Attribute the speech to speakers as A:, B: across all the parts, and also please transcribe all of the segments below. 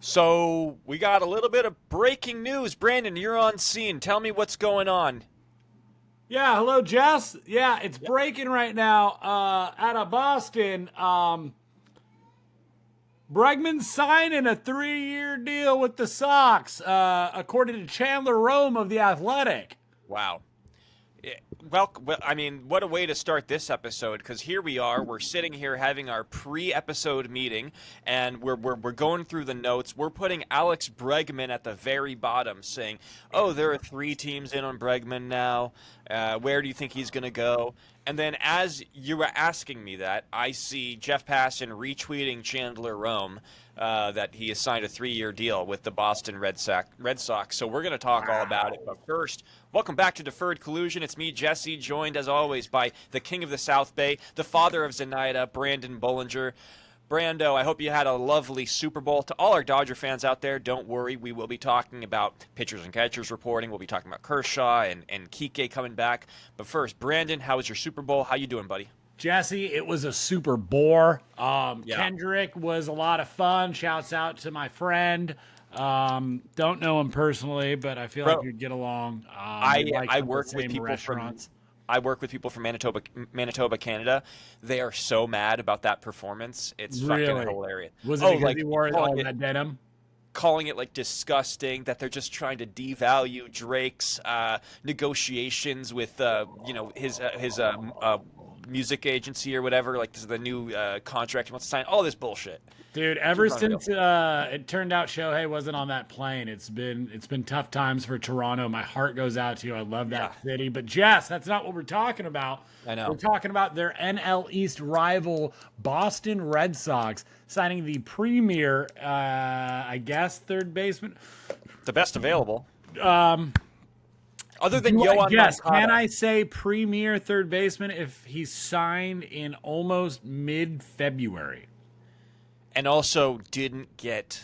A: So we got a little bit of breaking news. Branden, you're on scene. Tell me what's going on.
B: Yeah, hello, Jess. Yeah, it's breaking right now out of Boston. Bregman's signing a 3-year deal with the Sox, according to Chandler Rome of The Athletic.
A: Wow. Well, I mean, what a way to start this episode, because here we are, we're sitting here having our pre-episode meeting, and we're going through the notes. We're putting Alex Bregman at the very bottom, saying, oh, there are 3 teams in on Bregman now. Where do you think he's going to go? And then as you were asking me that, I see Jeff Passan retweeting Chandler Rome that he has signed a 3-year deal with the Boston Red Sox. So we're going to talk all about it. But first, welcome back to Deferred Collusion. It's me, Jesse, joined as always by the king of the South Bay, the father of Zenaida, Branden Bollinger. Brando, I hope you had a lovely Super Bowl. To all our Dodger fans out there, don't worry. We will be talking about pitchers and catchers reporting. We'll be talking about Kershaw and Kiké coming back. But first, Branden, how was your Super Bowl? How you doing, buddy?
B: Jesse, it was a super bore. Kendrick was a lot of fun. Shouts out to my friend. Don't know him personally, but I feel like we'd get along.
A: I work with people from Manitoba, Canada. They are so mad about that performance. It's fucking hilarious.
B: Was it because he wore all that denim?
A: Calling it like disgusting, that they're just trying to devalue Drake's negotiations with his music agency or whatever. Like, this is the new contract he wants to sign. All this bullshit.
B: Dude, ever since it turned out Shohei wasn't on that plane, it's been tough times for Toronto. My heart goes out to you. I love that city. But Jess, that's not what we're talking about.
A: I know.
B: We're talking about their NL East rival, Boston Red Sox, signing the premier, third baseman.
A: The best available. Other than Yohan
B: Yes,
A: Moncada.
B: can I say premier third baseman if he's signed in almost mid-February?
A: And also didn't get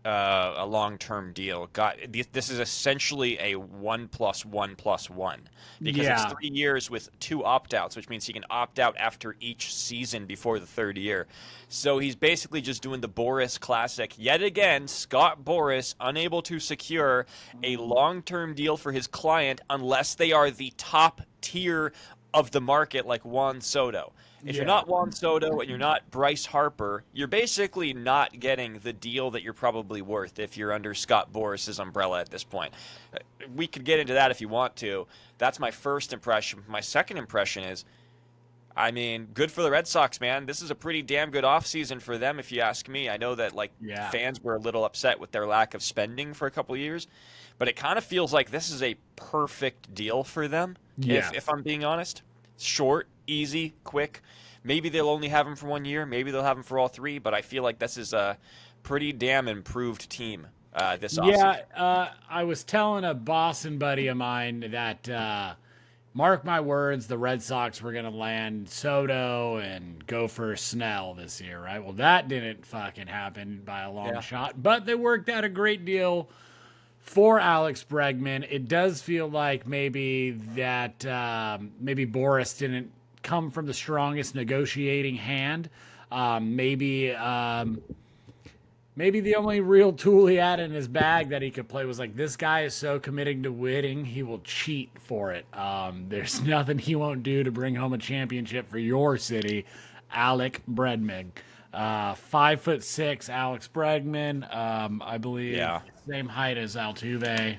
A: a long-term deal. This is essentially a 1+1+1 because it's 3 years with 2 opt-outs, which means he can opt out after each season before the 3rd year. So he's basically just doing the Boris classic. Yet again, Scott Boris unable to secure a long-term deal for his client unless they are the top tier of the market like Juan Soto. If you're not Juan Soto and you're not Bryce Harper, you're basically not getting the deal that you're probably worth if you're under Scott Boris's umbrella at this point. We could get into that if you want to. That's my first impression. My second impression is, I mean, good for the Red Sox, man. This is a pretty damn good offseason for them, if you ask me. I know that fans were a little upset with their lack of spending for a couple of years, but it kind of feels like this is a perfect deal for them, if I'm being honest. Short, easy, quick. Maybe they'll only have him for 1 year. Maybe they'll have him for all 3. But I feel like this is a pretty damn improved team this offseason.
B: I was telling a Boston buddy of mine that, mark my words, the Red Sox were going to land Soto and go for Snell this year, right? Well, that didn't fucking happen by a long shot. But they worked out a great deal for Alex Bregman. It does feel like maybe Boris didn't come from the strongest negotiating hand. Maybe the only real tool he had in his bag that he could play was like, this guy is so committing to winning, he will cheat for it. There's nothing he won't do to bring home a championship for your city, Alex Bregman. 5'6", Alex Bregman. I believe same height as Altuve.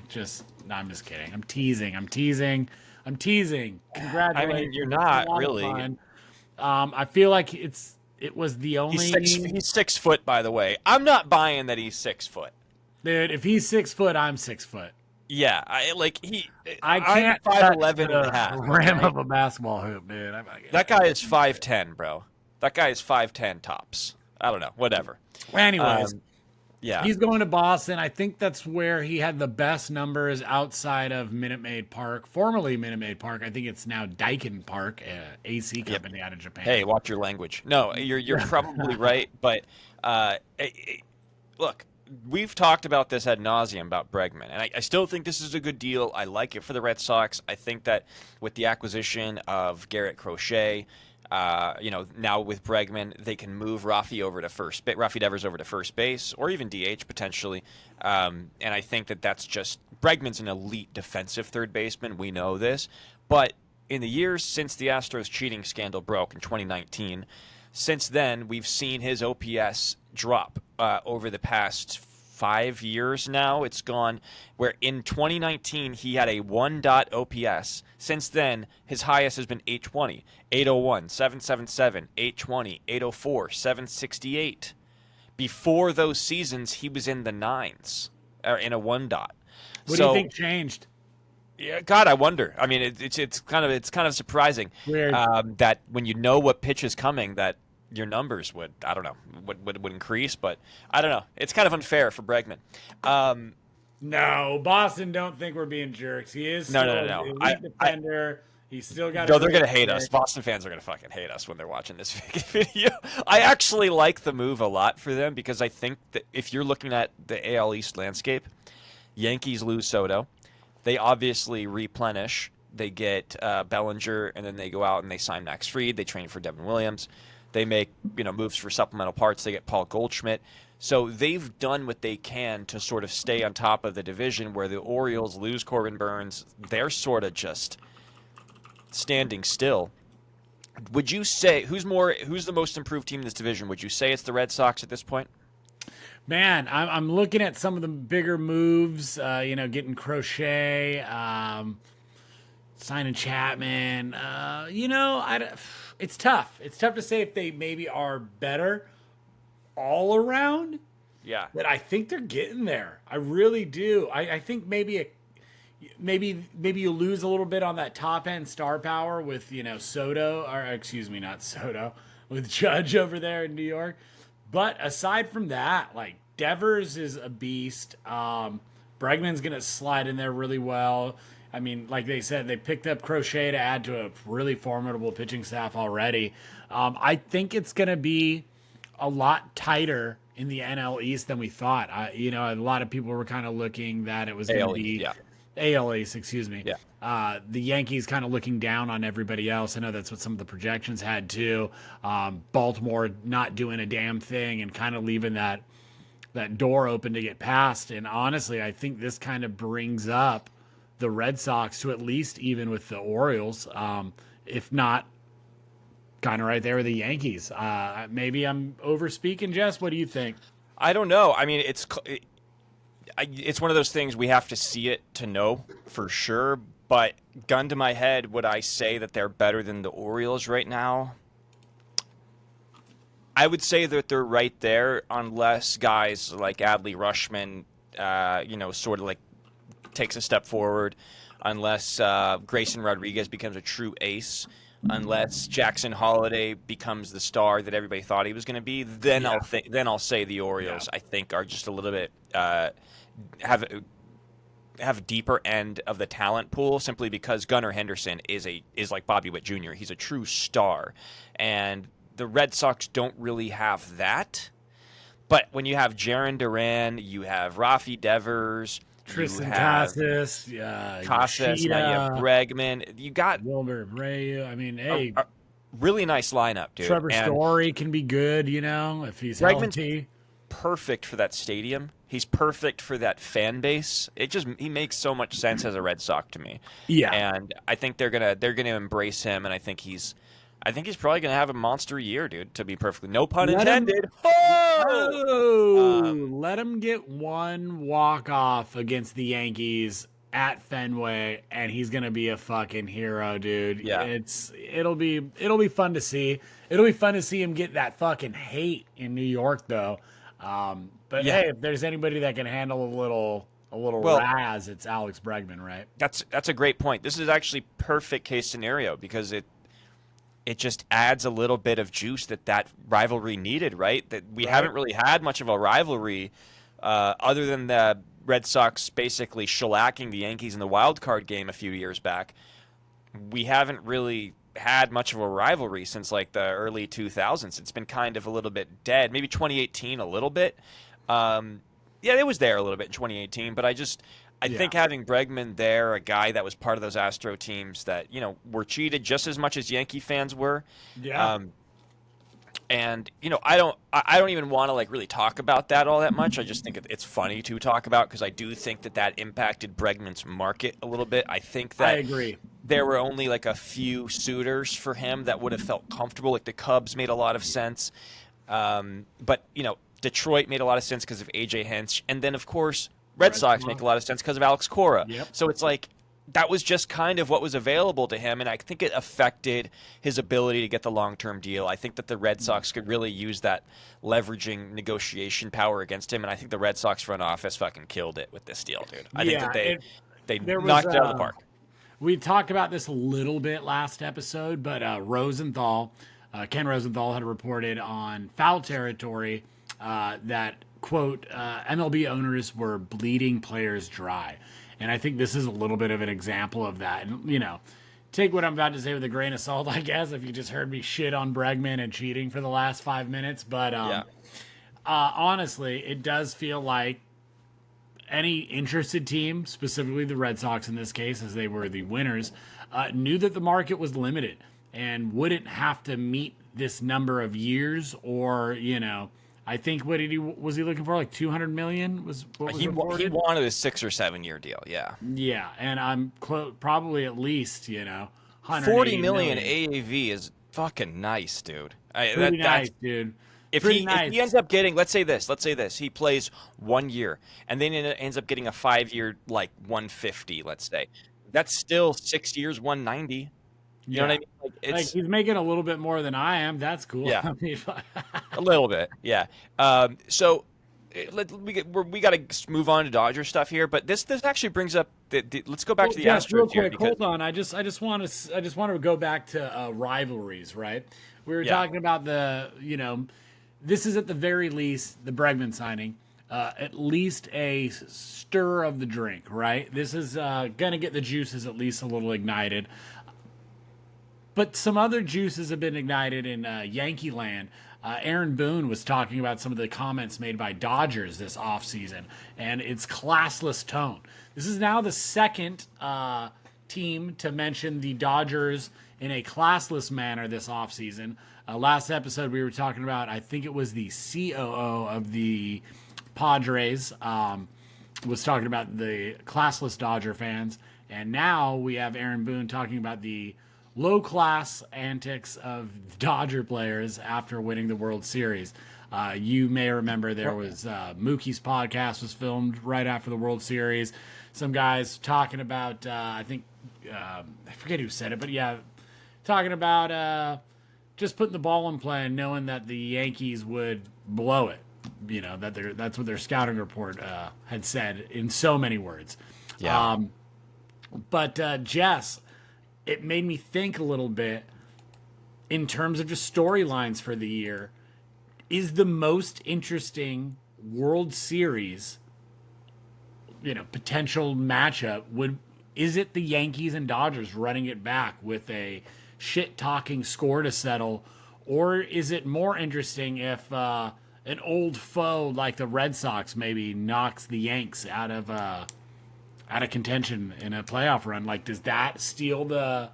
B: No, I'm just kidding. I'm teasing. Congratulations.
A: I mean, you're not really.
B: I feel like it was the only.
A: He's 6 foot, by the way. I'm not buying that he's 6 foot.
B: Dude, if he's 6 foot, I'm 6 foot.
A: Yeah,
B: I can't
A: 5'11" and a half.
B: Rim of a basketball hoop, dude.
A: That guy is 5'10", bro. That guy is 5'10" tops. I don't know. Whatever.
B: Anyways. He's going to Boston. I think that's where he had the best numbers outside of Minute Maid Park, formerly Minute Maid Park. I think it's now Daikin Park, AC company out of Japan.
A: Hey, watch your language. No, you're probably right. But look, we've talked about this ad nauseum about Bregman, and I still think this is a good deal. I like it for the Red Sox. I think that with the acquisition of Garrett Crochet, Now with Bregman, they can move Rafi Devers over to first base, or even DH potentially. And I think that's just Bregman's an elite defensive third baseman. We know this, but in the years since the Astros cheating scandal broke in 2019, since then we've seen his OPS drop over the past 5 years now. It's gone where in 2019 he had a 1 OPS. Since then, his highest has been 820, 801, 777, 820, 804, 768. Before those seasons, he was in the nines, or in a 1 dot.
B: What do you think changed?
A: Yeah, God, I wonder. I mean, it's kind of surprising that when you know what pitch is coming, that your numbers would increase. But I don't know. It's kind of unfair for Bregman.
B: No, Boston don't think we're being jerks. He is still an elite defender. He's still got.
A: No, they're gonna hate us. Boston fans are gonna fucking hate us when they're watching this video. I actually like the move a lot for them because I think that if you're looking at the AL East landscape, Yankees lose Soto. They obviously replenish. They get Bellinger, and then they go out and they sign Max Fried. They train for Devin Williams. They make moves for supplemental parts. They get Paul Goldschmidt. So they've done what they can to sort of stay on top of the division. Where the Orioles lose Corbin Burns, they're sort of just standing still. Would you say who's the most improved team in this division? Would you say it's the Red Sox at this point?
B: Man, I'm looking at some of the bigger moves. Getting Crochet, signing Chapman. It's tough. It's tough to say if they maybe are better all around.
A: Yeah,
B: but I think they're getting there. I really do. I think maybe you lose a little bit on that top end star power with Soto, or excuse me, not Soto, with Judge over there in New York. But aside from that, like Devers is a beast. Bregman's gonna slide in there really well. I mean, like they said, they picked up Crochet to add to a really formidable pitching staff already. I think it's gonna be a lot tighter in the NL East than we thought. A lot of people were kind of looking that it was going to be AL East, excuse me.
A: Yeah.
B: The Yankees kind of looking down on everybody else. I know that's what some of the projections had too. Baltimore not doing a damn thing and kind of leaving that door open to get past. And honestly, I think this kind of brings up the Red Sox to at least even with the Orioles, if not kind of right there with the Yankees. Maybe I'm over speaking, Jess. What do you think?
A: I don't know. I mean, it's one of those things we have to see it to know for sure. But gun to my head, would I say that they're better than the Orioles right now? I would say that they're right there, unless guys like Adley Rutschman, sort of like takes a step forward, unless Grayson Rodriguez becomes a true ace. Unless Jackson Holiday becomes the star that everybody thought he was going to be, then I'll say the Orioles. I think are just a little bit have a deeper end of the talent pool, simply because Gunnar Henderson is like Bobby Witt Jr. He's a true star, and the Red Sox don't really have that. But when you have Jarren Duran, you have Rafi Devers,
B: Tristan Casas,
A: now you have Bregman. You got
B: Wilmer Ray. I mean, hey,
A: a really nice lineup, dude.
B: Trevor Story can be good, if he's
A: Bregman's
B: healthy.
A: Perfect for that stadium. He's perfect for that fan base. He makes so much sense as a Red Sox to me.
B: Yeah,
A: and I think they're gonna embrace him, and I think he's probably gonna have a monster year, dude. To be perfectly, no pun intended.
B: Let him get one walk off against the Yankees at Fenway, and he's gonna be a fucking hero, dude.
A: Yeah,
B: it'll be fun to see. It'll be fun to see him get that fucking hate in New York, though. But hey, if there's anybody that can handle a little razz, it's Alex Bregman, right?
A: That's a great point. This is actually perfect case scenario because it just adds a little bit of juice that rivalry needed, right? That we haven't really had much of a rivalry other than the Red Sox basically shellacking the Yankees in the wild card game a few years back. We haven't really had much of a rivalry since like the early 2000s. It's been kind of a little bit dead. Maybe 2018 a little bit. Yeah, it was there a little bit in 2018, but I think having Bregman there, a guy that was part of those Astro teams that, were cheated just as much as Yankee fans were.
B: Yeah.
A: And I don't even want to really talk about that all that much. I just think it's funny to talk about because I do think that impacted Bregman's market a little bit. I think that
B: I agree.
A: There were only a few suitors for him that would have felt comfortable. Like the Cubs made a lot of sense, but Detroit made a lot of sense because of AJ Hinch, and then of course Red Sox make a lot of sense because of Alex Cora.
B: Yep.
A: So it's that was just kind of what was available to him, and I think it affected his ability to get the long-term deal. I think that the Red Sox could really use that leveraging negotiation power against him, and I think the Red Sox front office fucking killed it with this deal, dude. I think that they knocked it out of the park.
B: We talked about this a little bit last episode, but Ken Rosenthal had reported on Foul Territory that, quote, MLB owners were bleeding players dry. And I think this is a little bit of an example of that. And, take what I'm about to say with a grain of salt, I guess, if you just heard me shit on Bregman and cheating for the last 5 minutes. But honestly, it does feel like any interested team, specifically the Red Sox in this case, as they were the winners, knew that the market was limited and wouldn't have to meet this number of years or, I think was he looking for like $200 million?
A: He wanted a 6 or 7 year deal, yeah.
B: Yeah, and I'm probably at least
A: $40 million AAV is fucking nice, dude.
B: Nice, dude.
A: If he ends up getting, let's say this, he plays 1 year and then it ends up getting a 5 year 150, let's say. That's still 6 years, 190. You know what I mean?
B: He's making a little bit more than I am. That's cool.
A: Yeah, a little bit. Yeah. So we got to move on to Dodger stuff here, but this actually brings up let's go back to the Astros
B: real quick.
A: here.
B: Hold on. I just want to go back to rivalries. Right. We were talking about this is at the very least the Bregman signing. At least a stir of the drink. Right. This is gonna get the juices at least a little ignited. But some other juices have been ignited in Yankee land. Aaron Boone was talking about some of the comments made by Dodgers this offseason and its classless tone. This is now the second team to mention the Dodgers in a classless manner this offseason. Last episode, we were talking about, I think it was the COO of the Padres, was talking about the classless Dodger fans. And now we have Aaron Boone talking about the low-class antics of Dodger players after winning the World Series. You may remember there was Mookie's podcast was filmed right after the World Series. Some guys talking about, I think, I forget who said it, but yeah, talking about just putting the ball in play and knowing that the Yankees would blow it. That's what their scouting report had said in so many words.
A: Yeah.
B: But Jess, it made me think a little bit in terms of just storylines for the year. Is the most interesting World Series, potential matchup, is it the Yankees and Dodgers running it back with a shit-talking score to settle, or is it more interesting if an old foe like the Red Sox maybe knocks the Yanks out of contention in a playoff run? Does that steal the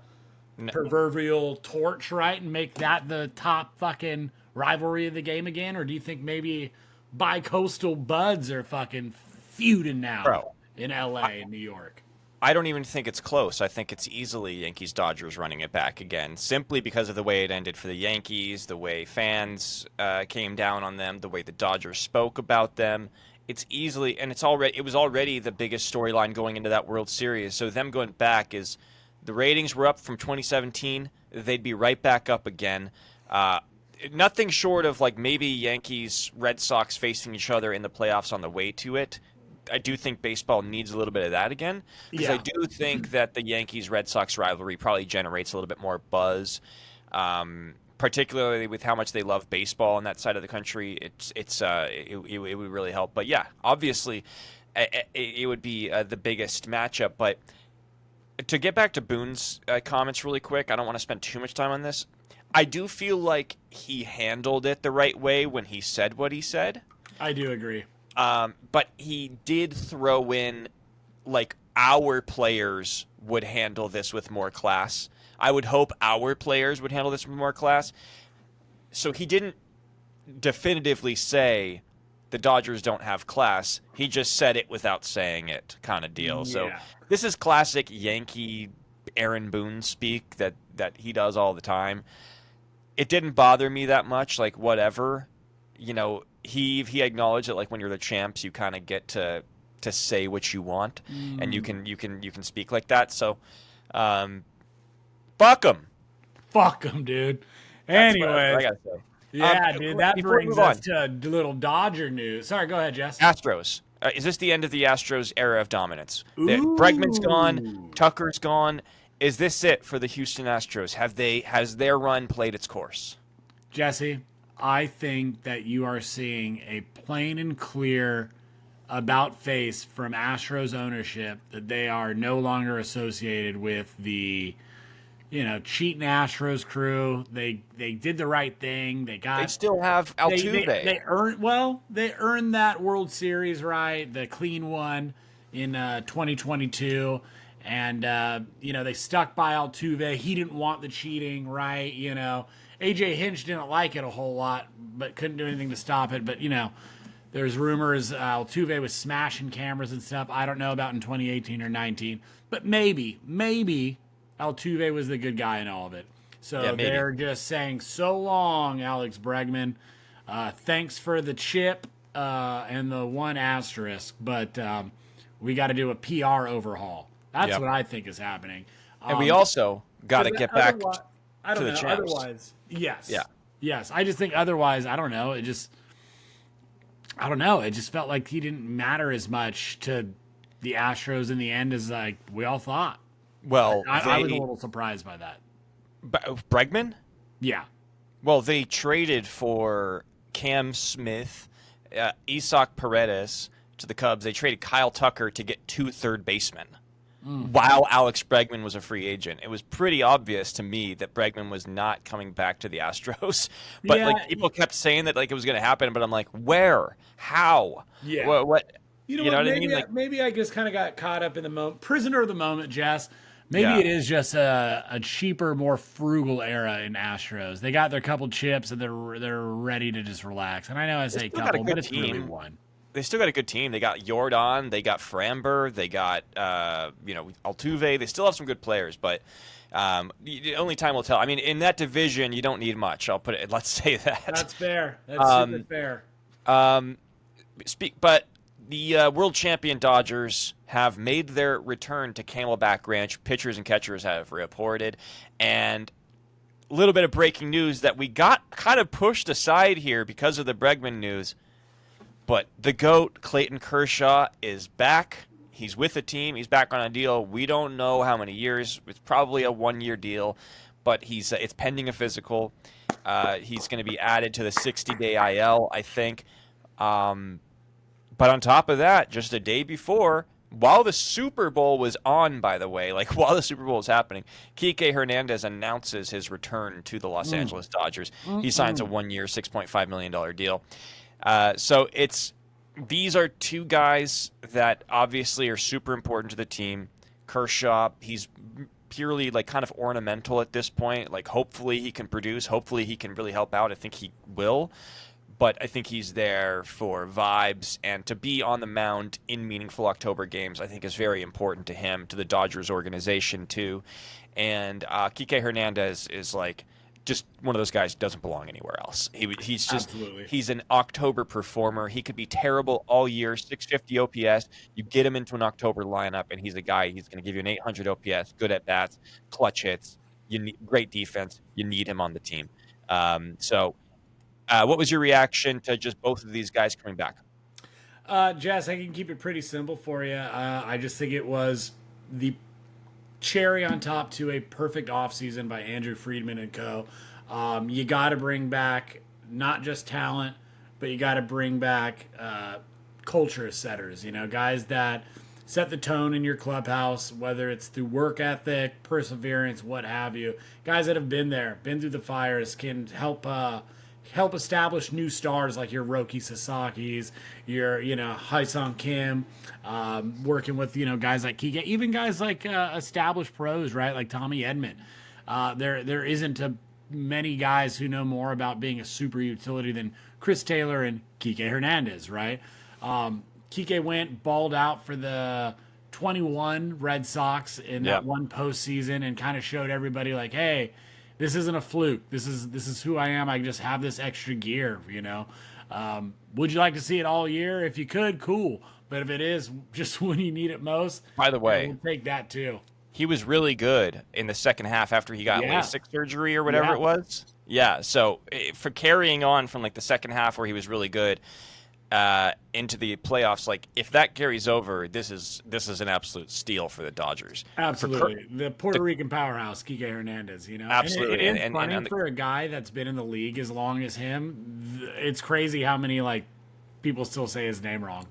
B: proverbial torch, right, and make that the top fucking rivalry of the game again? Or do you think maybe bi-coastal buds are fucking feuding now in LA and New York?
A: I don't even think it's close. I think it's easily Yankees-Dodgers running it back again, simply because of the way it ended for the Yankees, the way fans came down on them, the way the Dodgers spoke about them. It's easily, and it was already the biggest storyline going into that World Series. So them going back is, the ratings were up from 2017. They'd be right back up again. Nothing short of maybe Yankees, Red Sox facing each other in the playoffs on the way to it. I do think baseball needs a little bit of that again, because I do think that the Yankees Red Sox rivalry probably generates a little bit more buzz. Particularly with how much they love baseball on that side of the country, it would really help. But yeah, obviously, it would be the biggest matchup. But to get back to Boone's comments really quick, I don't want to spend too much time on this. I do feel like he handled it the right way when he said what he said.
B: I do agree.
A: But he did throw in, like, our players would handle this with more class. I would hope our players would handle this with more class. So he didn't definitively say the Dodgers don't have class. He just said it without saying it, kind of deal.
B: Yeah.
A: So this is classic Yankee Aaron Boone speak that he does all the time. It didn't bother me that much, like, whatever. You know, he acknowledged that, like, when you're the champs, you kind of get to say what you want, and you can speak like that. So, fuck him.
B: Fuck him, dude. Anyway,
A: I gotta say.
B: Yeah, dude, that brings us to little Dodger news. Sorry, go ahead, Jess.
A: Astros. Is this the end of the Astros era of dominance? Bregman's gone. Tucker's gone. Is this it for the Houston Astros? Has their run played its course?
B: Jesse, I think that you are seeing a plain and clear about face from Astros ownership that they are no longer associated with the, cheating Astros crew. They did the right thing. They
A: still have Altuve.
B: They earned that World Series, right? The clean one in 2022. And, they stuck by Altuve. He didn't want the cheating, right? AJ Hinch didn't like it a whole lot, but couldn't do anything to stop it. But, there's rumors Altuve was smashing cameras and stuff. I don't know about in 2018 or 19. But maybe Altuve was the good guy in all of it. So they're just saying, so long, Alex Bregman. Thanks for the chip and the one asterisk. But we got to do a PR overhaul. That's what I think is happening.
A: And we also got to get back to the champs.
B: Otherwise, yes.
A: Yeah.
B: Yes. I just think otherwise, I don't know. It just felt like he didn't matter as much to the Astros in the end as like we all thought.
A: Well,
B: I was a little surprised by that.
A: Bregman?
B: Yeah.
A: Well, they traded for Cam Smith, Isaac Paredes to the Cubs. They traded Kyle Tucker to get 2 third basemen. While Alex Bregman was a free agent. It was pretty obvious to me that Bregman was not coming back to the Astros. But people kept saying that like it was going to happen, but I'm like, where? How?
B: Yeah.
A: What?
B: You know what I mean? Maybe I just kind of got caught up in the moment. Prisoner of the moment, Jess. Maybe it is just a cheaper, more frugal era in Astros. They got their couple chips and they're ready to just relax. And I know I say couple, but it's really one.
A: They still got a good team. They got Jordan. They got Framber. They got Altuve. They still have some good players, but only time will tell. I mean, in that division, you don't need much. I'll put it. Let's say that.
B: That's fair. That's super fair.
A: But the world champion Dodgers have made their return to Camelback Ranch. Pitchers and catchers have reported, and a little bit of breaking news that we got kind of pushed aside here because of the Bregman news. But the GOAT, Clayton Kershaw, is back. He's with the team. He's back on a deal. We don't know how many years. It's probably a 1-year deal, but it's pending a physical. He's going to be added to the 60-day IL, I think. But on top of that, just a day before, while the Super Bowl was on, by the way, like while the Super Bowl was happening, Kiké Hernandez announces his return to the Los Angeles Dodgers. He signs a 1-year, $6.5 million deal. So these are 2 guys that obviously are super important to the team. Kershaw, he's purely like kind of ornamental at this point. Like hopefully he can produce. Hopefully he can really help out. I think he will. But I think he's there for vibes, and to be on the mound in meaningful October games, I think is very important to him, to the Dodgers organization too. And Kiké Hernandez is like just one of those guys who doesn't belong anywhere else. He's an October performer. He could be terrible all year, 650 OPS. You get him into an October lineup, and he's a guy. He's going to give you an 800 OPS, good at bats, clutch hits. You need great defense. You need him on the team. What was your reaction to just both of these guys coming back?
B: Jess, I can keep it pretty simple for you. I just think it was the cherry on top to a perfect offseason by Andrew Friedman and co. You got to bring back not just talent, but you got to bring back culture setters, guys that set the tone in your clubhouse, whether it's through work ethic, perseverance, what have you. Guys that have been there, been through the fires, can help help establish new stars like your Roki Sasaki's, your Haesung Kim, working with guys like Kiké, even guys like established pros, right? Like Tommy Edman. There isn't many guys who know more about being a super utility than Chris Taylor and Kiké Hernandez, right? Kiké went balled out for the 21 Red Sox in that one postseason and kind of showed everybody like, hey, this isn't a fluke. This is who I am. I just have this extra gear, Would you like to see it all year? If you could, cool. But if it is just when you need it most,
A: by the way,
B: we'll take that too.
A: He was really good in the second half after he got LASIK surgery or whatever it was. Yeah, so for carrying on from like the second half where he was really good into the playoffs, like if that carries over, this is an absolute steal for the Dodgers.
B: Absolutely, the Puerto Rican powerhouse, Kiké Hernandez.
A: Absolutely,
B: and it is funny for a guy that's been in the league as long as him. It's crazy how many people still say his name wrong.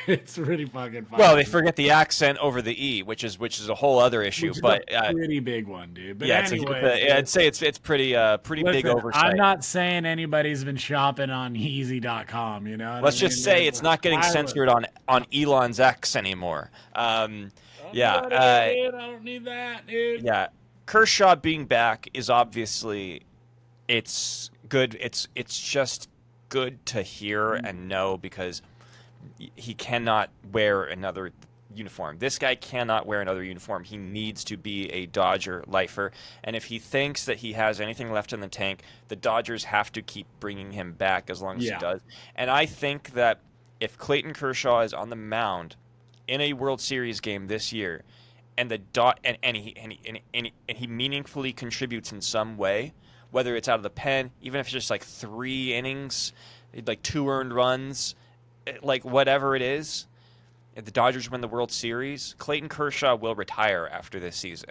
B: It's really fucking funny.
A: Well, they forget the accent over the E, which is a whole other issue. But
B: a pretty big one, dude. But
A: anyway, I'd say it's pretty big oversight.
B: I'm not saying anybody's been shopping on Yeezy.com.
A: Let's just say it's not getting censored on Elon's X anymore. I
B: don't need that, dude.
A: Yeah, Kershaw being back is obviously it's good. It's just good to hear and know because he cannot wear another uniform. This guy cannot wear another uniform. He needs to be a Dodger lifer. And if he thinks that he has anything left in the tank, the Dodgers have to keep bringing him back as long as he does. And I think that if Clayton Kershaw is on the mound in a World Series game this year, and he meaningfully contributes in some way, whether it's out of the pen, even if it's just like 3 innings, like 2 earned runs, like whatever it is, if the Dodgers win the World Series, Clayton Kershaw will retire after this season.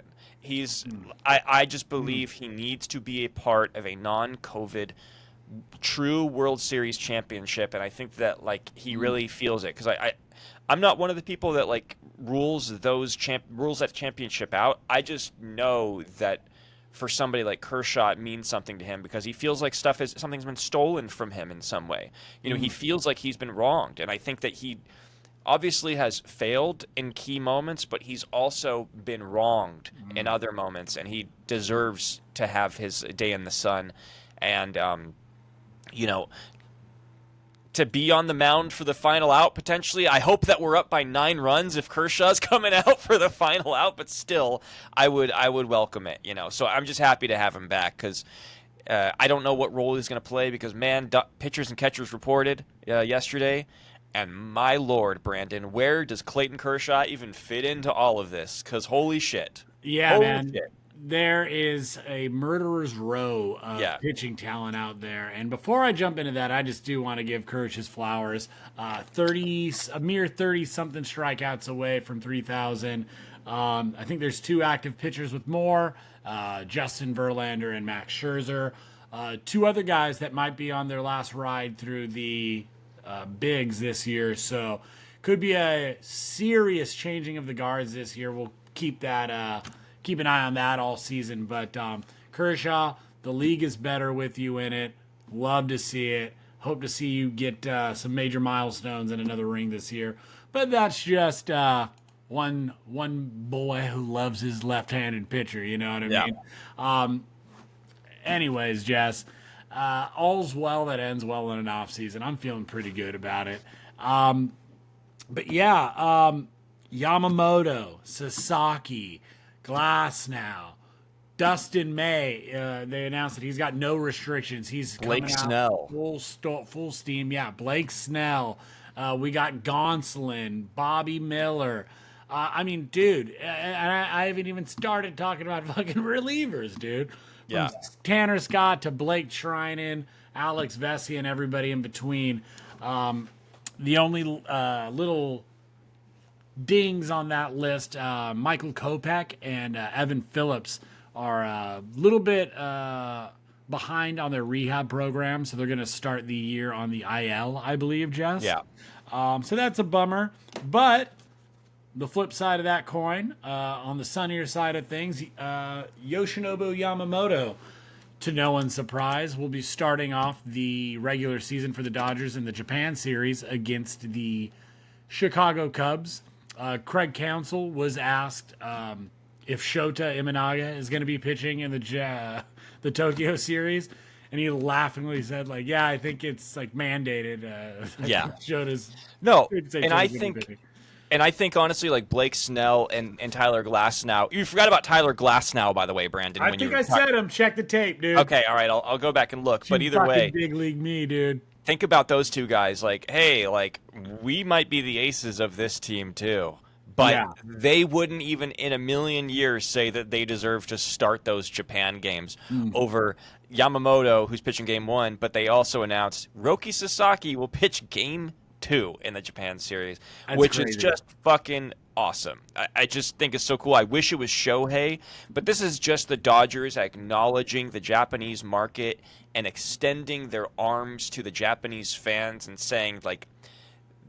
A: I just believe he needs to be a part of a non-COVID true World Series championship, and I think that he really feels it because I'm not one of the people that rules that championship out. I just know that for somebody like Kershaw, it means something to him because he feels like something's been stolen from him in some way. He feels like he's been wronged, and I think that he obviously has failed in key moments, but he's also been wronged in other moments, and he deserves to have his day in the sun. And to be on the mound for the final out potentially. I hope that we're up by 9 runs if Kershaw's coming out for the final out, but still, I would welcome it. So I'm just happy to have him back because I don't know what role he's going to play because pitchers and catchers reported yesterday, and my lord, Brandon, where does Clayton Kershaw even fit into all of this? Because holy shit,
B: man. Shit. There is a murderer's row of pitching talent out there. And before I jump into that, I just do want to give Kersh his flowers. A mere 30-something strikeouts away from 3,000. I think there's 2 active pitchers with more, Justin Verlander and Max Scherzer. 2 other guys that might be on their last ride through the bigs this year. So could be a serious changing of the guards this year. We'll keep an eye on that all season. But Kershaw, the league is better with you in it. Love to see it. Hope to see you get some major milestones and another ring this year. But that's just one boy who loves his left-handed pitcher. You know what I mean? Anyways, Jess, all's well that ends well in an off season. I'm feeling pretty good about it. But Yamamoto, Sasaki, Glass now. Dustin May, they announced that he's got no restrictions. He's
A: Blake
B: coming out full steam. Yeah, Blake Snell. We got Gonsolin, Bobby Miller. I mean, dude, I haven't even started talking about fucking relievers, dude. From Tanner Scott to Blake Trinan, Alex Vesey, and everybody in between. The only little dings on that list, Michael Kopech and Evan Phillips are a little bit behind on their rehab program, so they're going to start the year on the IL, I believe, Jess.
A: Yeah.
B: So that's a bummer. But the flip side of that coin, on the sunnier side of things, Yoshinobu Yamamoto to no one's surprise, will be starting off the regular season for the Dodgers in the Japan series against the Chicago Cubs. Craig Counsell was asked if Shota Imanaga is going to be pitching in the Tokyo series, and he laughingly said, like, "Yeah, I think it's like mandated." Shota's
A: no, and I think honestly, like Blake Snell and Tyler Glasnow. You forgot about Tyler Glasnow, by the way, Brandon.
B: I think I said him. Check the tape, dude.
A: Okay, all right, I'll go back and look. But either way,
B: big league me, dude.
A: Think about those two guys. Like, hey, like we might be the aces of this team too. But they wouldn't even in a million years say that they deserve to start those Japan games over Yamamoto, who's pitching game 1. But they also announced Roki Sasaki will pitch game 2 in the Japan series, which is just fucking awesome. I just think it's so cool. I wish it was Shohei, but this is just the Dodgers acknowledging the Japanese market and extending their arms to the Japanese fans and saying, like,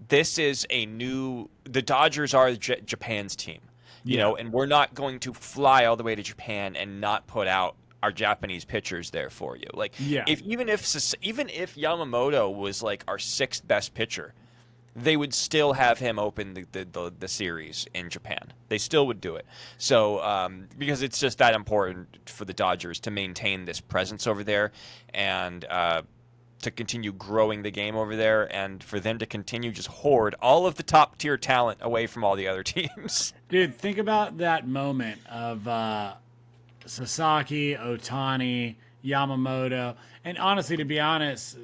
A: this is the Dodgers are Japan's team, you know, and we're not going to fly all the way to Japan and not put out our Japanese pitchers there for you. Like, even if Yamamoto was like our 6th best pitcher, they would still have him open the series in Japan. They still would do it. So because it's just that important for the Dodgers to maintain this presence over there and to continue growing the game over there, and for them to continue just hoard all of the top tier talent away from all the other teams.
B: Dude, think about that moment of Sasaki, Ohtani, Yamamoto, and honestly to be honest,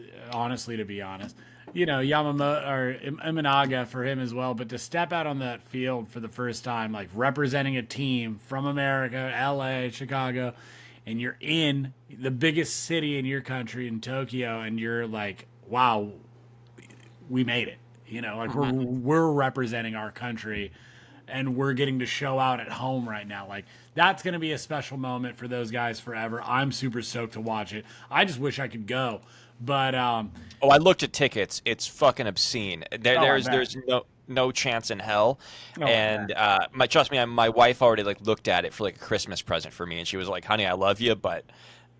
B: you know, Yamamoto or Imanaga for him as well, but to step out on that field for the first time, like representing a team from America, LA, Chicago, and you're in the biggest city in your country, in Tokyo, and you're like, wow, we made it. You know, like we're representing our country, and we're getting to show out at home right now. Like, that's going to be a special moment for those guys forever. I'm super stoked to watch it. I just wish I could go. But I
A: looked at tickets. It's fucking obscene. There's no chance in hell. Trust me, my wife already like looked at it for like a Christmas present for me, and she was like, "Honey, I love you, but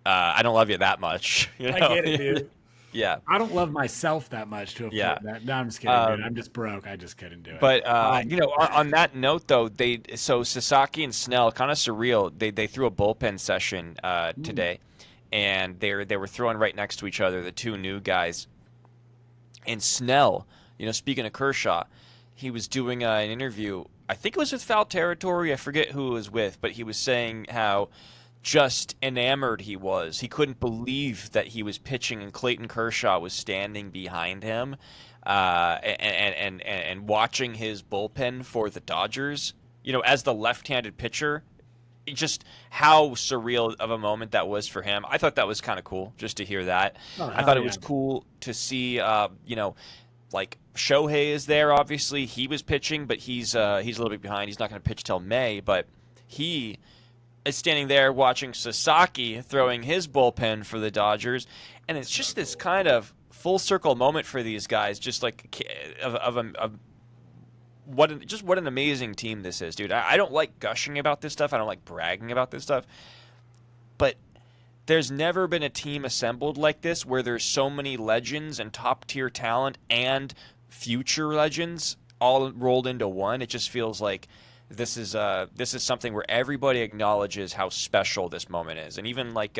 A: I don't love you that much." You know?
B: I get it, dude.
A: Yeah,
B: I don't love myself that much to afford that. No, I'm just kidding, dude. I'm just broke. I just couldn't do it.
A: But you know, on that note though, so Sasaki and Snell, kind of surreal. They threw a bullpen session today, and they were throwing right next to each other, the two new guys. And Snell, you know, speaking of Kershaw, he was doing an interview. I think it was with Foul Territory. I forget who it was with, but he was saying how just enamored he was. He couldn't believe that he was pitching and Clayton Kershaw was standing behind him and watching his bullpen for the Dodgers, you know, as the left-handed pitcher. Just how surreal of a moment that was for him. I thought that was kind of cool just to hear that. I thought it was cool to see, you know, like Shohei is there. Obviously, he was pitching, but he's a little bit behind. He's not going to pitch till May, but he is standing there watching Sasaki throwing his bullpen for the Dodgers, and it's just this kind of full circle moment for these guys. Just like what an amazing team this is, dude. I don't like gushing about this stuff. I don't like bragging about this stuff, but there's never been a team assembled like this where there's so many legends and top tier talent and future legends all rolled into one. It just feels like this is something where everybody acknowledges how special this moment is. And even like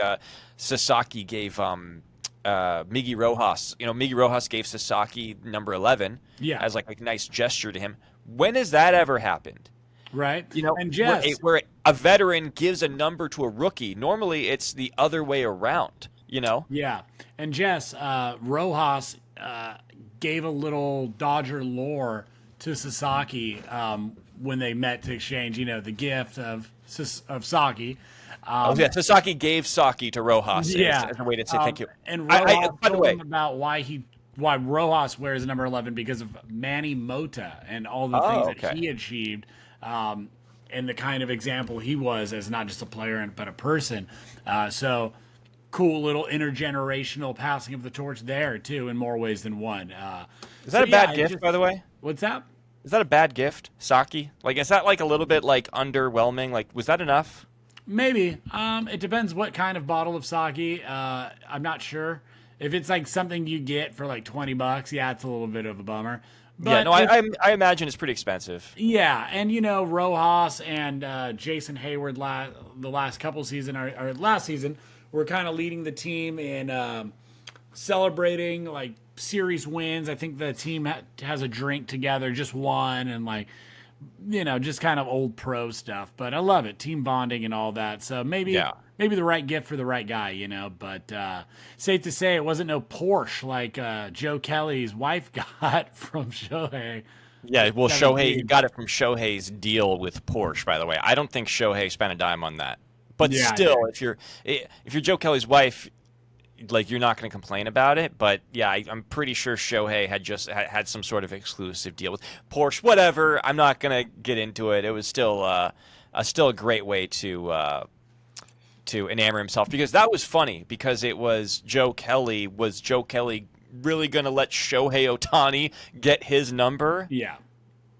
A: Sasaki gave Miggy Rojas, you know, Miggy Rojas gave Sasaki number 11 as like a nice gesture to him. When has that ever happened?
B: Right.
A: You know,
B: and Jess,
A: where a veteran gives a number to a rookie. Normally it's the other way around, you know?
B: Yeah. And Jess, Rojas gave a little Dodger lore to Sasaki when they met to exchange, you know, the gift of Saki.
A: Sasaki gave Saki to Rojas as a way to say thank you.
B: And Rojas told him about why Rojas wears number 11 because of Manny Mota and all the things that he achieved, and the kind of example he was as not just a player but a person. So cool little intergenerational passing of the torch there too, in more ways than one.
A: Is that a bad gift, by the way?
B: What's that?
A: Is that a bad gift, Saki? Like, is that like a little bit like underwhelming? Like, was that enough?
B: Maybe. It depends what kind of bottle of sake. I'm not sure. If it's like something you get for like $20, yeah, it's a little bit of a bummer.
A: Yeah,
B: But
A: no, I imagine it's pretty expensive.
B: yeah, and Rojas and Jason Hayward the last couple season or last season were kind of leading the team in celebrating like series wins. I think the team has a drink together, just one, and like just kind of old pro stuff. But I love it, team bonding and all that. So maybe the right gift for the right guy, But safe to say, it wasn't no Porsche like Joe Kelly's wife got from Shohei.
A: Yeah, well, Shohei got it from Shohei's deal with Porsche. By the way, I don't think Shohei spent a dime on that. But still, if you're Joe Kelly's wife, like you're not going to complain about it. But yeah, I'm pretty sure Shohei had some sort of exclusive deal with Porsche. Whatever. I'm not going to get into it. It was still a great way to enamor himself, because that was funny, because it was Joe Kelly. Was Joe Kelly really going to let Shohei Ohtani get his number?
B: Yeah.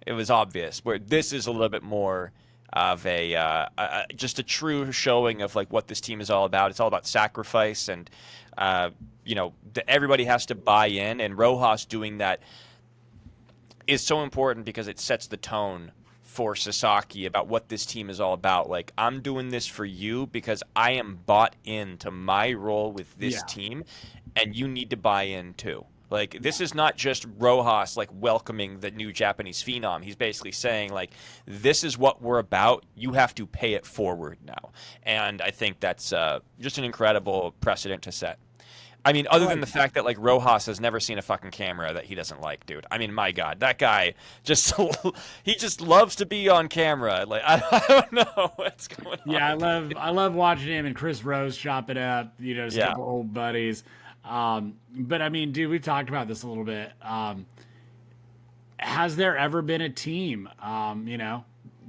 A: It was obvious. Where this is a little bit more of just a true showing of like what this team is all about. It's all about sacrifice, and everybody has to buy in, and Rojas doing that is so important because it sets the tone for Sasaki about what this team is all about. Like, I'm doing this for you because I am bought into my role with this team, and you need to buy in too. Like, this is not just Rojas like welcoming the new Japanese phenom. He's basically saying like, this is what we're about. You have to pay it forward now. And I think that's just an incredible precedent to set. I mean, other than the fact that like Rojas has never seen a fucking camera that he doesn't like, dude. I mean, my God, that guy he just loves to be on camera. Like, I don't know what's going on.
B: Yeah, I love watching him and Chris Rose chop it up. Just a couple old buddies. But I mean, dude, we've talked about this a little bit. Has there ever been a team,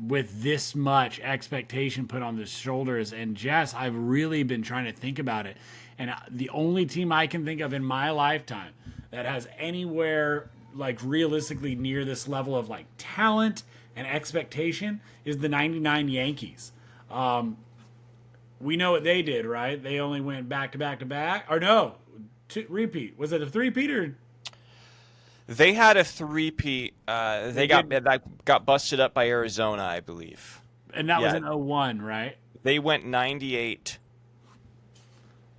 B: with this much expectation put on their shoulders? And Jess, I've really been trying to think about it. And the only team I can think of in my lifetime that has anywhere like realistically near this level of like talent and expectation is the '99 Yankees. We know what they did, right? They only went back to back to back, or no, repeat. Was it a three-peat or?
A: They had a three-peat. That got busted up by Arizona, I believe.
B: And that was in 01, right?
A: They went 98.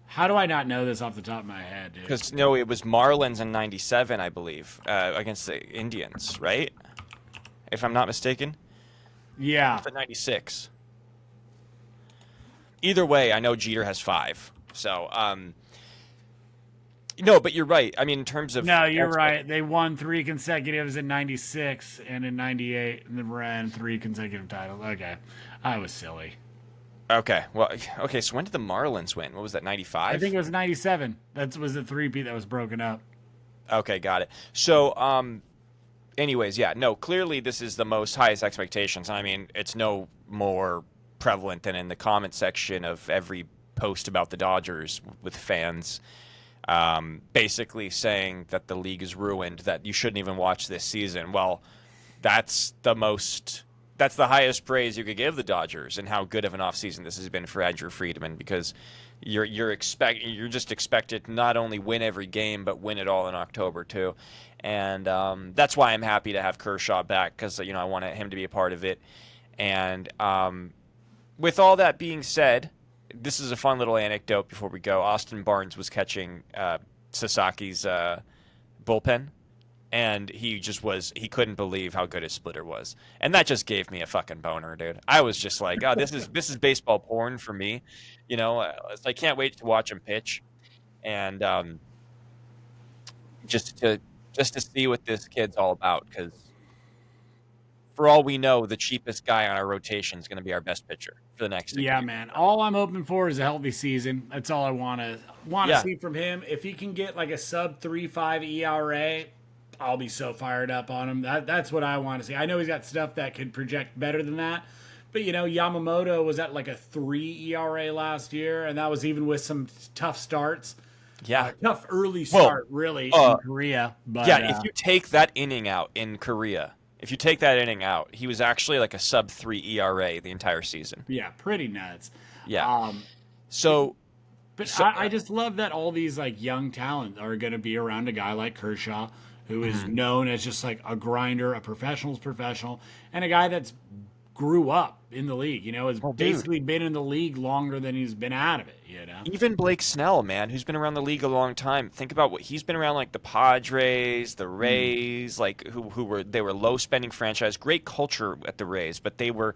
B: How do I not know this off the top of my head, dude?
A: Because, no, it was Marlins in 97, I believe, against the Indians, right? If I'm not mistaken.
B: Yeah.
A: It's at 96. Either way, I know Jeter has 5. So, no, but you're right. I mean, in terms of...
B: No, you're right. They won 3 consecutives in 96 and in 98, and then ran 3 consecutive titles. Okay. I was silly.
A: Okay. Well, okay, so when did the Marlins win? What was that, 95?
B: I think it was 97. That was the three-peat that was broken up.
A: Okay, got it. So, anyways, yeah, no, clearly this is the most highest expectations. I mean, it's no more prevalent than in the comment section of every post about the Dodgers with fans basically saying that the league is ruined, that you shouldn't even watch this season. Well, that's the highest praise you could give the Dodgers, and how good of an offseason this has been for Andrew Friedman, because you're just expected to not only win every game, but win it all in October too. And that's why I'm happy to have Kershaw back, because I wanted him to be a part of it. And with all that being said, this is a fun little anecdote before we go. Austin Barnes was catching Sasaki's bullpen. And he couldn't believe how good his splitter was. And that just gave me a fucking boner, dude. I was just like, oh, this is baseball porn for me. I can't wait to watch him pitch. And just to see what this kid's all about. Because for all we know, the cheapest guy on our rotation is going to be our best pitcher for the next 6 years.
B: Man. All I'm hoping for is a healthy season. That's all I want to see from him. If he can get like a sub 3.5 ERA, I'll be so fired up on him. That's what I want to see. I know he's got stuff that could project better than that. But, Yamamoto was at like a 3 ERA last year, and that was even with some tough starts.
A: Yeah.
B: Tough early start, really, in Korea. But,
A: if you take that inning out in Korea, If you take that inning out, he was actually like a sub-3 ERA the entire season.
B: Yeah, pretty nuts.
A: Yeah.
B: But I just love that all these like young talent are going to be around a guy like Kershaw, who is known as just like a grinder, a professional's professional, and a guy that's grew up in the league. Has basically been in the league longer than he's been out of it.
A: Even Blake Snell, man, who's been around the league a long time. Think about what he's been around, like the Padres, the Rays, like who were low spending franchise, great culture at the Rays, but they were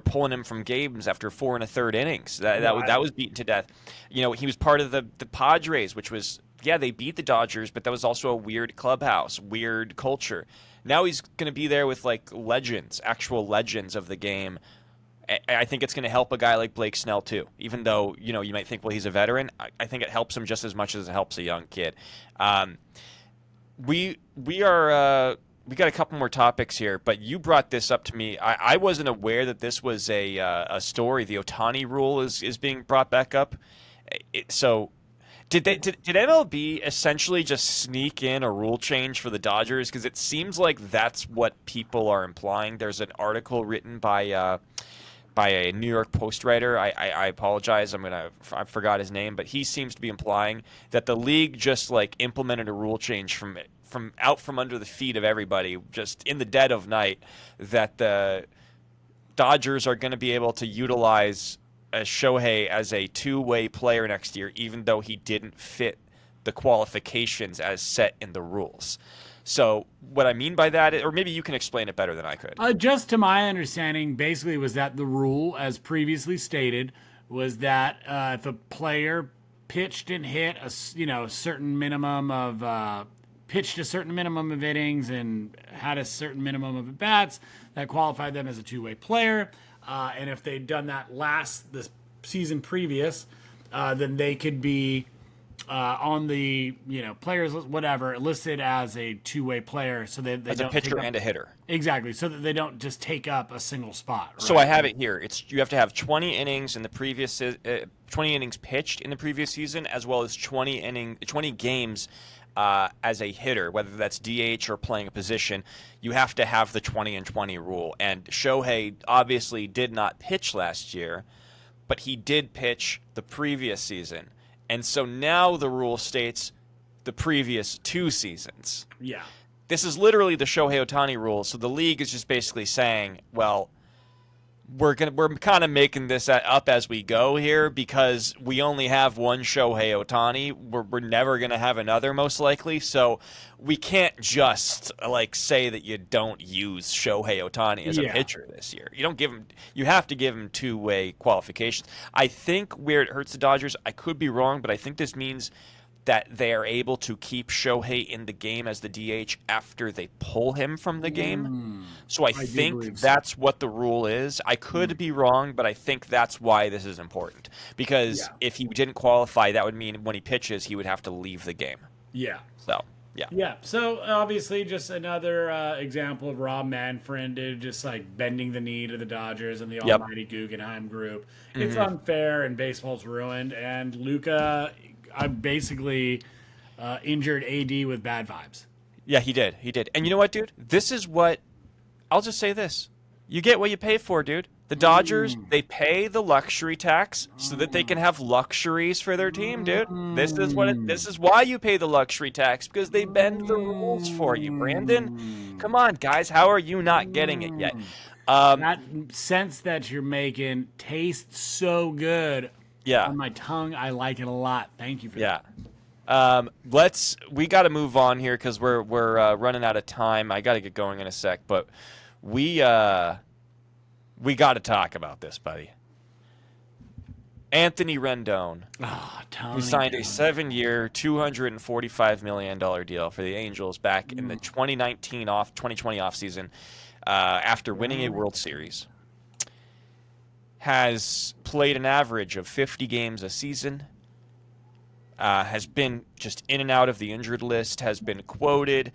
A: pulling him from games after 4 1/3 innings. That was beaten to death. He was part of the Padres, which was they beat the Dodgers, but that was also a weird clubhouse, weird culture. Now he's going to be there with like legends, actual legends of the game. I think it's going to help a guy like Blake Snell too. Even though you might think, well, he's a veteran. I think it helps him just as much as it helps a young kid. We got a couple more topics here, but you brought this up to me. I wasn't aware that this was a story. The Ohtani rule is being brought back up. Did MLB essentially just sneak in a rule change for the Dodgers? Because it seems like that's what people are implying. There's an article written by a New York Post writer. I apologize. I forgot his name, but he seems to be implying that the league just like implemented a rule change from out from under the feet of everybody, just in the dead of night, that the Dodgers are going to be able to utilize Shohei as a two-way player next year, even though he didn't fit the qualifications as set in the rules. So what I mean by that, or maybe you can explain it better than I could.
B: Just to my understanding, basically was that the rule, as previously stated, was that if a player pitched and hit a certain minimum of pitched a certain minimum of innings and had a certain minimum of at-bats, that qualified them as a two-way player. And if they'd done that the season previous, then they could be on the players list, whatever, listed as a two-way player, so they
A: as
B: don't
A: a pitcher and a hitter.
B: Exactly, so that they don't just take up a single spot. Right?
A: So I have it here. You have to have 20 innings in the previous 20 innings pitched in the previous season, as well as 20 games. As a hitter, whether that's DH or playing a position, you have to have the 20 and 20 rule. And Shohei obviously did not pitch last year, but he did pitch the previous season. And so now the rule states the previous 2 seasons.
B: Yeah.
A: This is literally the Shohei Ohtani rule. So the league is just basically saying, well, we're kind of making this up as we go here because we only have one Shohei Ohtani. We're never going to have another, most likely. So we can't just like say that you don't use Shohei Ohtani as a pitcher this year. You have to give him two-way qualifications. I think where it hurts the Dodgers, I could be wrong, but I think this means that they are able to keep Shohei in the game as the DH after they pull him from the game. So I think that's what the rule is. I could be wrong, but I think that's why this is important. Because if he didn't qualify, that would mean when he pitches, he would have to leave the game.
B: Yeah.
A: So, yeah.
B: Yeah. So obviously just another example of Rob Manfred just like bending the knee to the Dodgers and the almighty Guggenheim group. It's unfair and baseball's ruined. And Luka... I basically injured AD with bad vibes.
A: Yeah, he did. And you know what, dude? This is what... I'll just say this. You get what you pay for, dude. The Dodgers, they pay the luxury tax so that they can have luxuries for their team, dude. This is why you pay the luxury tax, because they bend the rules for you, Brandon. Come on, guys. How are you not getting it yet?
B: That sense that you're making tastes so good.
A: Yeah.
B: On my tongue, I like it a lot. Thank you for that.
A: We got to move on here because we're running out of time. I got to get going in a sec, but we got to talk about this, buddy. Anthony Rendon, who signed a 7-year, $245 million deal for the Angels back in the 2020 offseason after winning a World Series. Has played an average of 50 games a season, has been just in and out of the injured list, has been quoted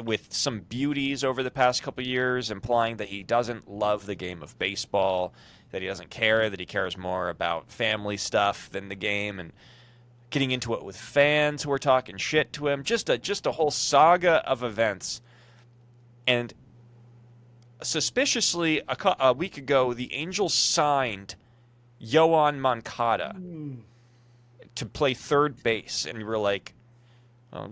A: with some beauties over the past couple of years, implying that he doesn't love the game of baseball, that he doesn't care, that he cares more about family stuff than the game, and getting into it with fans who are talking shit to him. Just a whole saga of events. And suspiciously, a week ago, the Angels signed Yoan Moncada to play third base, and you were like,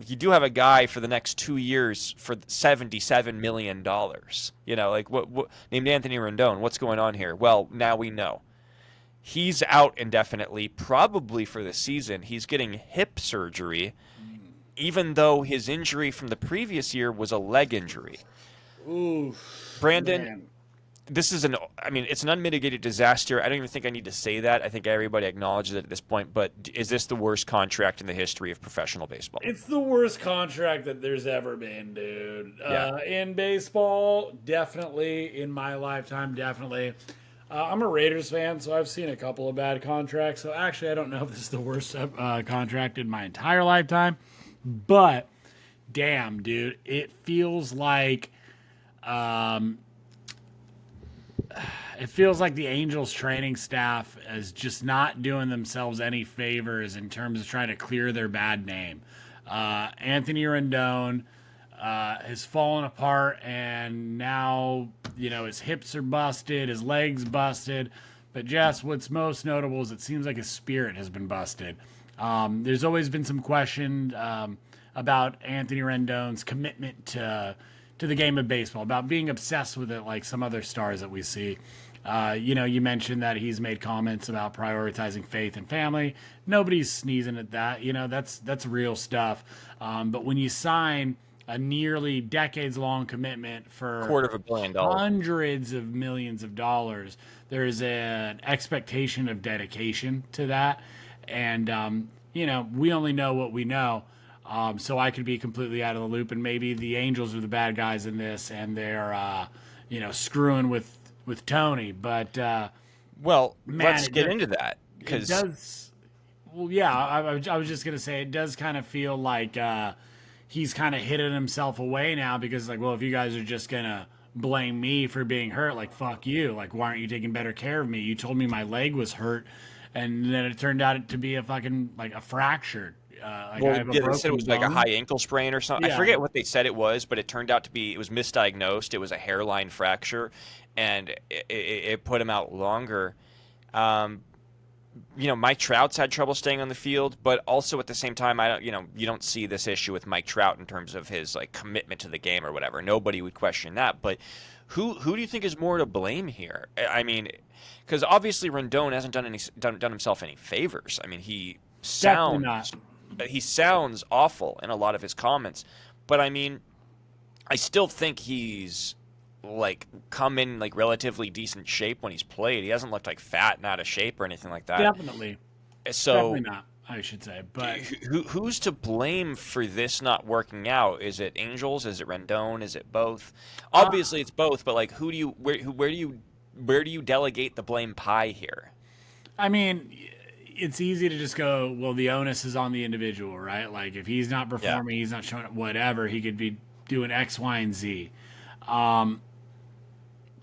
A: you do have a guy for the next 2 years for $77 million. Like what named Anthony Rendon. What's going on here? Well, now we know. He's out indefinitely, probably for the season. He's getting hip surgery, even though his injury from the previous year was a leg injury.
B: Ooh,
A: Branden,
B: man.
A: it's an unmitigated disaster. I don't even think I need to say that. I think everybody acknowledges it at this point. But is this the worst contract in the history of professional baseball?
B: It's the worst contract that there's ever been, dude.
A: Yeah.
B: In baseball, definitely. In my lifetime, definitely. I'm a Raiders fan, so I've seen a couple of bad contracts. So actually, I don't know if this is the worst contract in my entire lifetime. But, damn, dude, it feels like... it feels like the Angels training staff is just not doing themselves any favors in terms of trying to clear their bad name. Anthony Rendon has fallen apart, and now, his hips are busted, his legs busted. But Jess, what's most notable is it seems like his spirit has been busted. There's always been some question about Anthony Rendon's commitment to the game of baseball, about being obsessed with it like some other stars that we see. You mentioned that he's made comments about prioritizing faith and family. Nobody's sneezing at that. That's real stuff. But when you sign a nearly decades-long commitment for
A: $250 million,
B: hundreds of millions of dollars, there's an expectation of dedication to that. And, we only know what we know. So I could be completely out of the loop, and maybe the Angels are the bad guys in this, and they're, screwing with Tony. But
A: well,
B: man,
A: let's get into that, because
B: it does. Well, yeah, I was just gonna say it does kind of feel like he's kind of hidden himself away now, because like, well, if you guys are just gonna blame me for being hurt, like fuck you, like why aren't you taking better care of me? You told me my leg was hurt, and then it turned out to be a fucking like a fractured.
A: They said it was like a high ankle sprain or something.
B: Yeah.
A: I forget what they said it was, but it turned out to be, it was misdiagnosed. It was a hairline fracture, and it put him out longer. Mike Trout's had trouble staying on the field, but also at the same time, you don't see this issue with Mike Trout in terms of his like commitment to the game or whatever. Nobody would question that, but who do you think is more to blame here? I mean, because obviously Rendon hasn't done himself any favors. I mean, he sounds awful in a lot of his comments, but I mean, I still think he's like come in like relatively decent shape when he's played. He hasn't looked like fat and out of shape or anything like that.
B: Definitely.
A: So
B: definitely not, I should say. But
A: who's to blame for this not working out? Is it Angels? Is it Rendon? Is it both? Obviously, it's both. But like, where do you delegate the blame pie here?
B: I mean, it's easy to just go, well, the onus is on the individual, right? Like, if he's not performing, he's not showing up, whatever, he could be doing X, Y, and Z.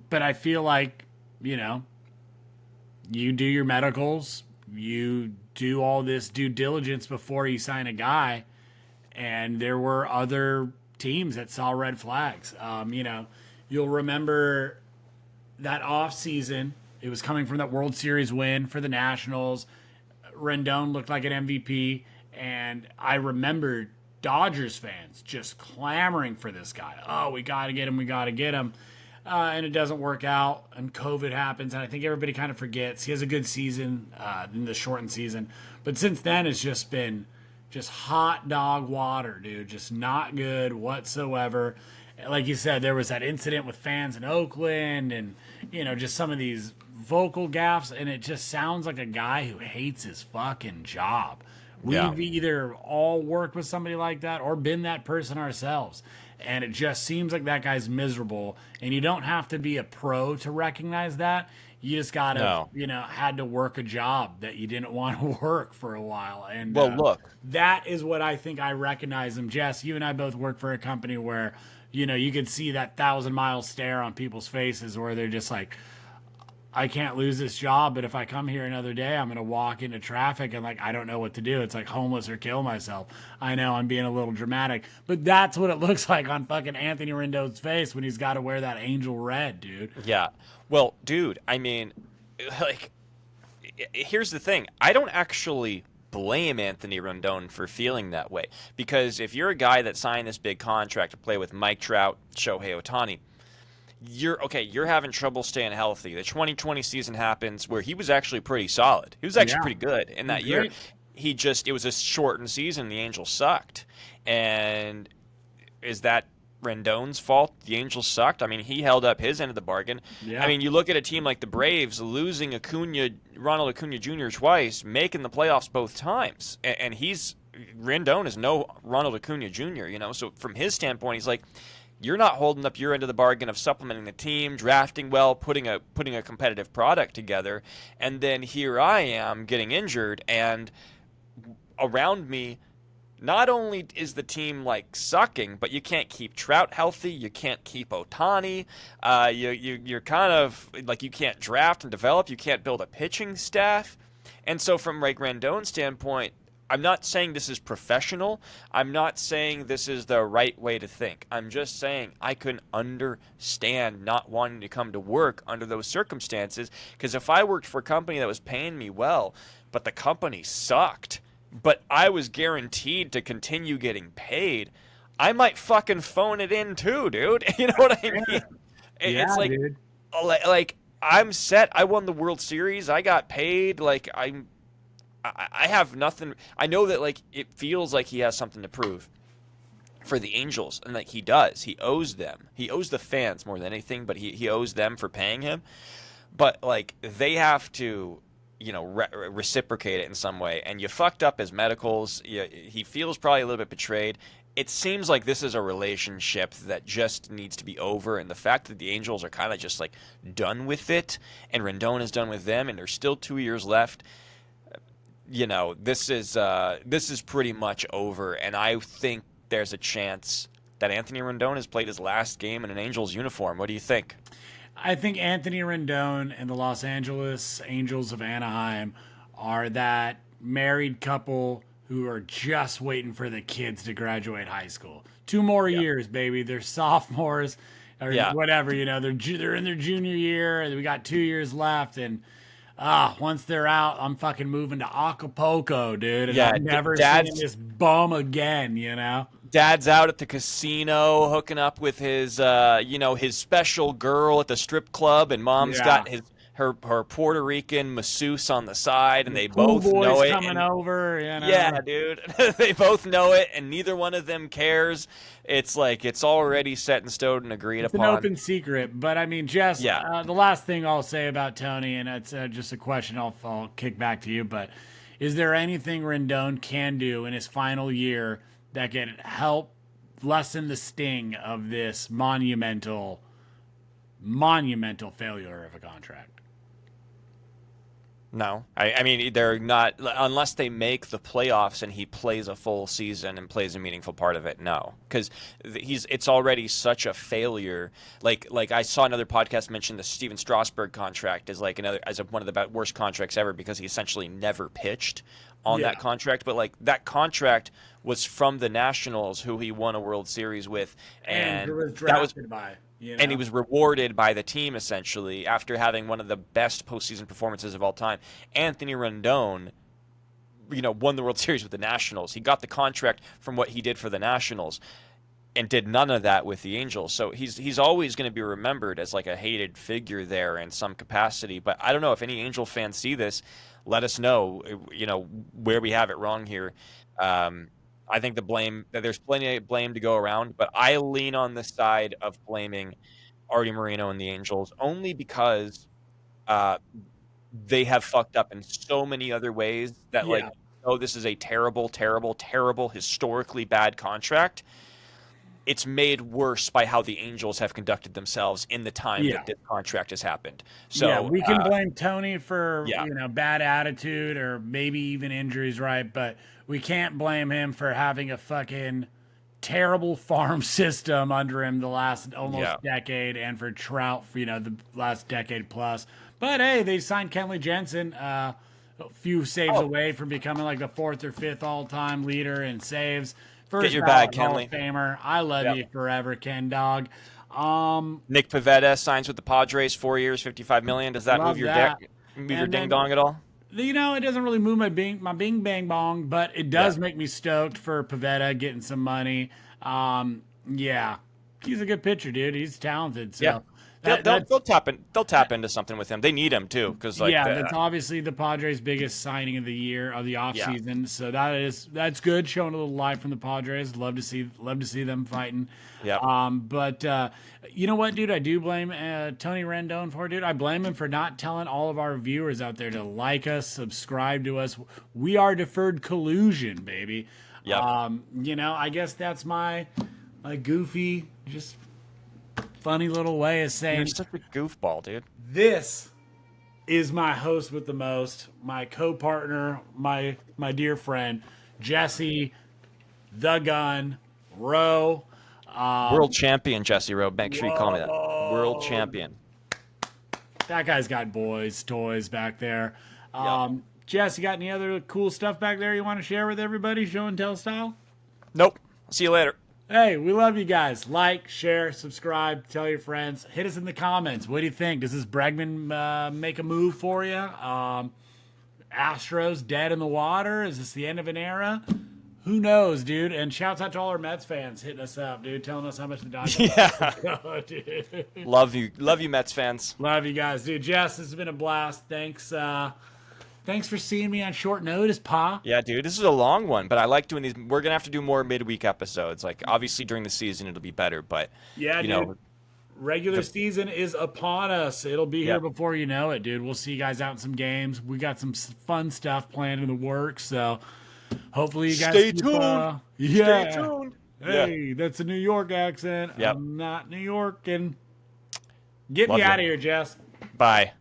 B: But I feel like, you do your medicals, you do all this due diligence before you sign a guy, and there were other teams that saw red flags. You'll remember that offseason, it was coming from that World Series win for the Nationals. Rendon looked like an MVP, and I remember Dodgers fans just clamoring for this guy. Oh, we got to get him, and it doesn't work out, and COVID happens, and I think everybody kind of forgets. He has a good season in the shortened season, but since then it's just been just hot dog water, dude. Just not good whatsoever. Like you said, there was that incident with fans in Oakland, and just some of these vocal gaffes, and it just sounds like a guy who hates his fucking job. We've either all worked with somebody like that or been that person ourselves, and it just seems like that guy's miserable. And you don't have to be a pro to recognize that. You just gotta, had to work a job that you didn't want to work for a while. And
A: look,
B: that is what I think I recognize him. Jess, you and I both work for a company where, you could see that 1,000-mile stare on people's faces where they're just like, I can't lose this job, but if I come here another day, I'm going to walk into traffic and I don't know what to do. It's like homeless or kill myself. I know I'm being a little dramatic, but that's what it looks like on fucking Anthony Rendon's face when he's got to wear that angel red, dude.
A: Yeah. Well, dude, I mean, like, here's the thing. I don't actually blame Anthony Rendon for feeling that way, because if you're a guy that signed this big contract to play with Mike Trout, Shohei Ohtani, you're having trouble staying healthy. The 2020 season happens where he was actually pretty solid. He was actually pretty good in that year. It was a shortened season. The Angels sucked. And is that Rendon's fault? The Angels sucked. I mean, he held up his end of the bargain. Yeah. I mean, you look at a team like the Braves losing Ronald Acuna Jr. twice, making the playoffs both times. And Rendon is no Ronald Acuna Jr., So from his standpoint, he's like, you're not holding up your end of the bargain of supplementing the team, drafting well, putting a competitive product together, and then here I am getting injured, and around me, not only is the team sucking, but you can't keep Trout healthy, you can't keep Ohtani, you're kind of you can't draft and develop, you can't build a pitching staff, and so from Rendon's standpoint, I'm not saying this is professional. I'm not saying this is the right way to think. I'm just saying I can understand not wanting to come to work under those circumstances, because if I worked for a company that was paying me well, but the company sucked, but I was guaranteed to continue getting paid, I might fucking phone it in too, dude. You know what I mean?
B: Yeah,
A: it's
B: dude.
A: I'm set. I won the World Series. I got paid. I have nothing. I know that it feels like he has something to prove for the Angels, and he does. He owes them. He owes the fans more than anything, but he owes them for paying him. But they have to, reciprocate it in some way. And you fucked up his medicals. He feels probably a little bit betrayed. It seems like this is a relationship that just needs to be over, and the fact that the Angels are kind of just done with it, and Rendon is done with them, and there's still 2 years left. This is pretty much over, and I think there's a chance that Anthony Rendon has played his last game in an Angels uniform. What do you think?
B: I think Anthony Rendon and the Los Angeles Angels of Anaheim are that married couple who are just waiting for the kids to graduate high school. 2 more years, baby. They're sophomores or whatever, they're in their junior year, and we got 2 years left, and once they're out, I'm fucking moving to Acapulco, dude. And I'm never seeing this bum again,
A: Dad's out at the casino hooking up with his, his special girl at the strip club, and Mom's got her Puerto Rican masseuse on the side, and they both know it.
B: Coming over,
A: Yeah, dude. They both know it, and neither one of them cares. It's it's already set in stone and agreed upon.
B: It's an open secret. But I mean, Jess, the last thing I'll say about Tony, and it's just a question I'll kick back to you, but is there anything Rendon can do in his final year that can help lessen the sting of this monumental failure of a contract?
A: No. I mean, they're not, unless they make the playoffs and he plays a full season and plays a meaningful part of it, no. Because it's already such a failure. Like I saw another podcast mention the Steven Strasburg contract as one of the worst contracts ever, because he essentially never pitched on that contract. But that contract was from the Nationals, who he won a World Series with, and
B: was drafted by.
A: And he was rewarded by the team, essentially, after having one of the best postseason performances of all time. Anthony Rendon, won the World Series with the Nationals. He got the contract from what he did for the Nationals and did none of that with the Angels. So he's always going to be remembered as a hated figure there in some capacity. But I don't know if any Angel fans see this. Let us know, where we have it wrong here. I think there's plenty of blame to go around, but I lean on the side of blaming Artie Moreno and the Angels only because they have fucked up in so many other ways that this is a terrible, terrible, terrible, historically bad contract. It's made worse by how the Angels have conducted themselves in the time that this contract has happened. So
B: we can blame Tony for bad attitude or maybe even injuries, right? But we can't blame him for having a fucking terrible farm system under him the last almost
A: Yeah.
B: decade, and for Trout, for, the last decade plus. But hey, they signed Kenley Jensen, a few saves away from becoming like the 4th or 5th all-time leader in saves. First
A: Get your bag,
B: Hall
A: Kenley.
B: of Famer. I love you forever, Ken Dog.
A: Nick Pivetta signs with the Padres, 4 years, $55 million. Does that
B: Love
A: move your
B: that.
A: move your
B: And
A: ding
B: then-
A: dong at all?
B: It doesn't really move my bing bang bong, but it does make me stoked for Pivetta getting some money. Yeah, he's a good pitcher, dude. He's talented. So
A: Yeah. They'll tap into something with him. They need him too, because
B: that's obviously the Padres' biggest signing of the year of the offseason. So that's good, showing a little life from the Padres. Love to see them fighting.
A: Yeah.
B: But you know what, dude? I do blame Tony Rendon for it, dude. I blame him for not telling all of our viewers out there to like us, subscribe to us. We are Deferred Collusion, baby.
A: Yep.
B: I guess that's my goofy, just funny little way of saying
A: You're such a goofball, dude.
B: this is my host with the most, my co-partner, my dear friend, Jesse, the Gun, Rowe.
A: World champion, Jesse Rowe. Make sure you call me that. World champion.
B: That guy's got boys' toys back there. Jess, you got any other cool stuff back there you want to share with everybody, show and tell style?
A: Nope. See you later.
B: Hey, we love you guys. Like, share, subscribe, tell your friends. Hit us in the comments. What do you think? Does this Bregman make a move for you? Astros dead in the water? Is this the end of an era? Who knows, dude? And shouts out to all our Mets fans hitting us up, dude, telling us how much the Dodgers
A: Yeah.
B: dude.
A: Love you, Mets fans.
B: Love you guys, dude. Jess, this has been a blast. Thanks for seeing me on short notice, Pa.
A: Yeah, dude, this is a long one, but I like doing these. We're gonna have to do more midweek episodes. Like, obviously during the season it'll be better, but
B: Yeah, dude. Regular season is upon us. It'll be here before you know it, dude. We'll see you guys out in some games. We got some fun stuff planned in the works, so hopefully you guys
A: Stay tuned.
B: Yeah.
A: Stay tuned.
B: Hey, that's a New York accent.
A: Yep.
B: I'm not New York, and get
A: Love
B: me
A: you.
B: out of here, Jess.
A: Bye.